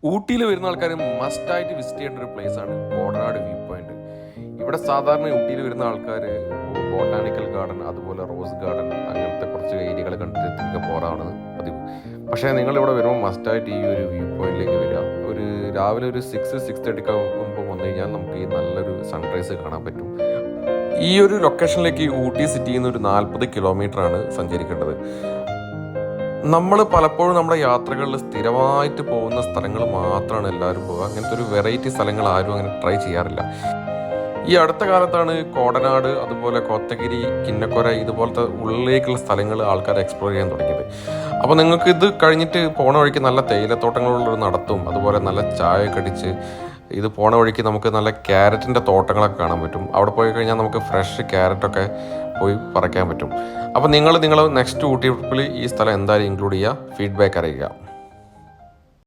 ഊട്ടിയിൽ വരുന്ന ആൾക്കാർ മസ്റ്റായിട്ട് വിസിറ്റ് ചെയ്യേണ്ട ഒരു പ്ലേസ് ആണ് കോടനാട് വ്യൂ പോയിന്റ്. ഇവിടെ സാധാരണ ഊട്ടിയിൽ വരുന്ന ആൾക്കാർ ബോട്ടാണിക്കൽ ഗാർഡൻ, അതുപോലെ റോസ് ഗാർഡൻ, അങ്ങനത്തെ കുറച്ച് ഏരിയകൾ കണ്ടിട്ട് തിരികെ പോകാറാണ് പതിവ്. പക്ഷേ നിങ്ങളിവിടെ വരുമ്പോൾ മസ്റ്റായിട്ട് ഈ ഒരു വ്യൂ പോയിന്റിലേക്ക് വരിക. ഒരു രാവിലെ ഒരു 6-6:30 ആകുമ്പോൾ വന്നു കഴിഞ്ഞാൽ നമുക്ക് ഈ നല്ലൊരു സൺറൈസ് കാണാൻ പറ്റും. ഈ ഒരു ലൊക്കേഷനിലേക്ക് ഊട്ടി സിറ്റിയിൽ നിന്ന് ഒരു 40 കിലോമീറ്ററാണ് സഞ്ചരിക്കേണ്ടത്. നമ്മൾ പലപ്പോഴും നമ്മുടെ യാത്രകളിൽ സ്ഥിരമായിട്ട് പോകുന്ന സ്ഥലങ്ങൾ മാത്രമാണ് എല്ലാവരും പോകുക. അങ്ങനത്തെ ഒരു വെറൈറ്റി സ്ഥലങ്ങൾ ആരും അങ്ങനെ ട്രൈ ചെയ്യാറില്ല. ഈ അടുത്ത കാലത്താണ് കോടനാട്, അതുപോലെ കോത്തഗിരി, കിന്നക്കൊര ഇതുപോലത്തെ ഉള്ളിലേക്കുള്ള സ്ഥലങ്ങൾ ആൾക്കാർ എക്സ്പ്ലോർ ചെയ്യാൻ തുടങ്ങിയത്. അപ്പോൾ നിങ്ങൾക്ക് ഇത് കഴിഞ്ഞിട്ട് പോണ വഴിക്ക് നല്ല തേയിലത്തോട്ടങ്ങളുള്ളൊരു നടത്തും, അതുപോലെ നല്ല ചായ കടിച്ച് ഇത് പോണ വഴിക്ക് നമുക്ക് നല്ല ക്യാരറ്റിൻ്റെ തോട്ടങ്ങളൊക്കെ കാണാൻ പറ്റും. അവിടെ പോയി കഴിഞ്ഞാൽ നമുക്ക് ഫ്രഷ് ക്യാരറ്റൊക്കെ പോയി പറിക്കാൻ പറ്റും. അപ്പോൾ നിങ്ങൾ നെക്സ്റ്റ് ഊട്ടി ട്രിപ്പിൽ ഈ സ്ഥലം എന്തായാലും ഇൻക്ലൂഡ് ചെയ്യുക, ഫീഡ്ബാക്ക് അറിയിക്കുക.